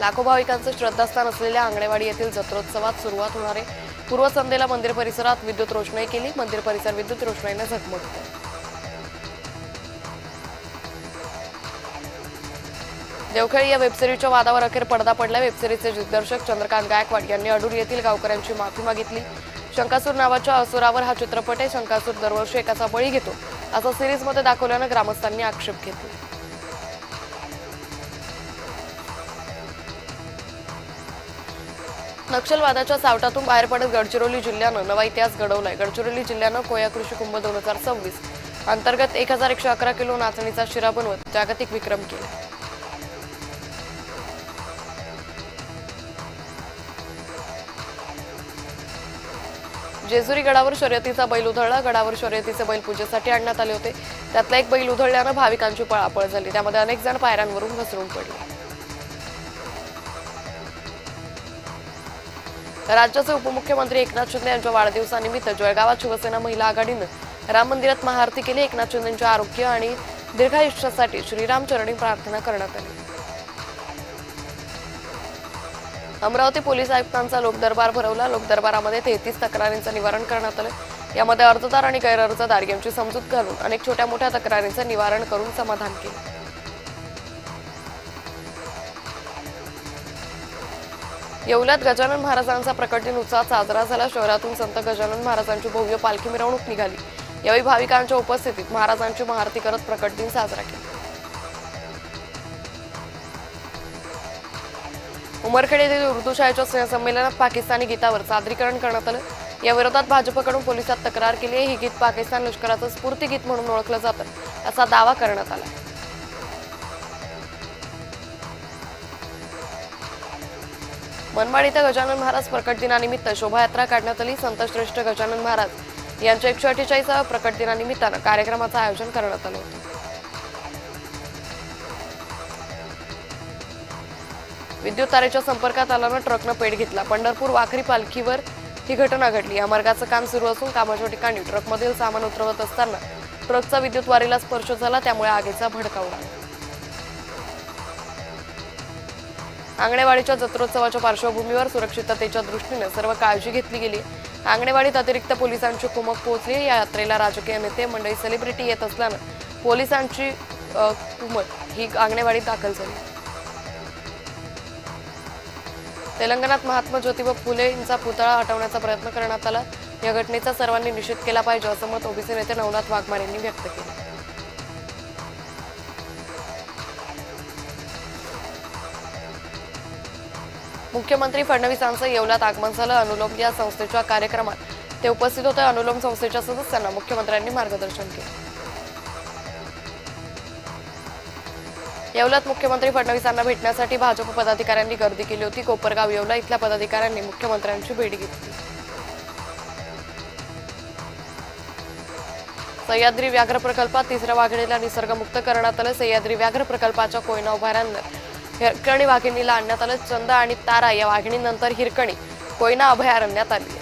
लाखो भाविकांचं श्रद्धास्थान असलेल्या आंगणेवाडी येथील जत्रोत्सवात सुरुवात होणार आहे। पूर्वसंध्येला मंदिर परिसरात विद्युत रोषणाई केली। मंदिर परिसर विद्युत रोषणाईने झगमगतो। देवखेडी या वेबसिरीजच्या वादावर अखेर पडदा पडला। वेबसिरीजचे दिग्दर्शक चंद्रकांत गायकवाड यांनी अडूर येथील गावकऱ्यांची माफी मागितली। शंकासूर नावाच्या असुरावर हा चित्रपट आहे। शंकासूर दरवर्षी एकाचा बळी घेतो असं सिरीजमध्ये दाखवल्यानं ग्रामस्थांनी आक्षेप घेतला। नक्षलवादाच्या सावटातून बाहेर पडत गडचिरोली जिल्ह्यानं नवा इतिहास घडवलाय। गडचिरोली जिल्ह्यानं कोया कृषी कुंभ 2026 अंतर्गत 1111 किलो नाचणीचा शिरा बनवत जागतिक विक्रम केला। जेजुरी गडावर शर्यतीचा बैल उधळला। गडावर शर्यतीचे बैल पूजेसाठी आणण्यात आले होते। त्यातला एक बैल उधळल्यानं भाविकांची पळापळ झाली। त्यामध्ये अनेक जण पायऱ्यांवरून घसरून पडले। राज्याचे उपमुख्यमंत्री एकनाथ शिंदे यांच्या वाढदिवसानिमित्त जळगावात शिवसेना महिला आघाडीनं राम मंदिरात महाआरती केली। एकनाथ शिंदेंच्या आरोग्य आणि दीर्घायुष्यासाठी श्रीराम चरणी प्रार्थना करण्यात आली। अमरावती पोलीस आयुक्तांचा लोकदरबार भरवला। लोकदरबारामध्ये 33 तक्रारींचं निवारण करण्यात आलं। यामध्ये अर्जदार आणि गैरअर्जदार यांची समजूत घालून अनेक छोट्या मोठ्या तक्रारींचं निवारण करून समाधान केलं। येवल्यात गजानन महाराजांचा प्रकट दिन उत्साहात साजरा झाला। शहरातून संत गजानन महाराजांची भव्य पालखी मिरवणूक निघाली। यावेळी भाविकांच्या उपस्थितीत महाराजांची महाआरती करत प्रकट दिन साजरा केला। उमरखेड येथील उर्दू शाळेच्या स्नेहसंमेलनात पाकिस्तानी गीतावर सादरीकरण करण्यात आलं। या विरोधात भाजपकडून पोलिसात तक्रार केली आहे। ही गीत पाकिस्तान लष्कराचं स्फूर्तिगीत म्हणून ओळखलं जातं असा दावा करण्यात आला। मनमाड इथं गजानन महाराज प्रकट दिनानिमित्त शोभायात्रा काढण्यात आली। संतश्रेष्ठ गजानन महाराज यांच्या 148व्या प्रकट दिनानिमित्तानं कार्यक्रमाचं आयोजन करण्यात आलं होतं। विद्युत तारेच्या संपर्कात आल्यानं ट्रकनं पेट घेतला। पंढरपूर वाखरी पालखीवर ही घटना घडली। या मार्गाचं काम सुरू असून कामाच्या ठिकाणी ट्रकमधील सामान उतरवत असताना ट्रकचा विद्युत वारीला स्पर्श झाला। त्यामुळे आगीचा भडका उडाला। आंगणेवाडीच्या जत्रोत्सवाच्या पार्श्वभूमीवर सुरक्षिततेच्या दृष्टीने सर्व काळजी घेतली गेली। आंगणेवाडीत अतिरिक्त पोलिसांची कुमक पोहोचली। या यात्रेला राजकीय नेते मंडळी सेलिब्रिटी येत असल्यानं पोलिसांची कुमक ही आंगणेवाडीत दाखल झाली। तेलंगणात महात्मा ज्योतिबा फुले यांचा पुतळा हटवण्याचा प्रयत्न करण्यात आला। या घटनेचा सर्वांनी निषेध केला पाहिजे असं मत ओबीसी नेते नवनाथ वाघमारे यांनी व्यक्त केलं। मुख्यमंत्री फडणवीसांचं येवल्यात आगमन झालं। अनुलोम या संस्थेच्या कार्यक्रमात ते उपस्थित होते। अनुलोम संस्थेच्या सदस्यांना मुख्यमंत्र्यांनी मार्गदर्शन केलं। येवल्यात मुख्यमंत्री फडणवीसांना भेटण्यासाठी भाजप पदाधिकाऱ्यांनी गर्दी केली होती। कोपरगाव येवला इथल्या पदाधिकाऱ्यांनी मुख्यमंत्र्यांची भेट घेतली। सह्याद्री व्याघ्र प्रकल्पात तिसऱ्या वाघिणीला निसर्गमुक्त करण्यात आलं। सह्याद्री व्याघ्र प्रकल्पाच्या कोयना अभयारण्यात हिरकणी वाघिणीला आणण्यात आलं। चंद आणि तारा या वाघिणीनंतर हिरकणी कोयना अभयारण्यात आली।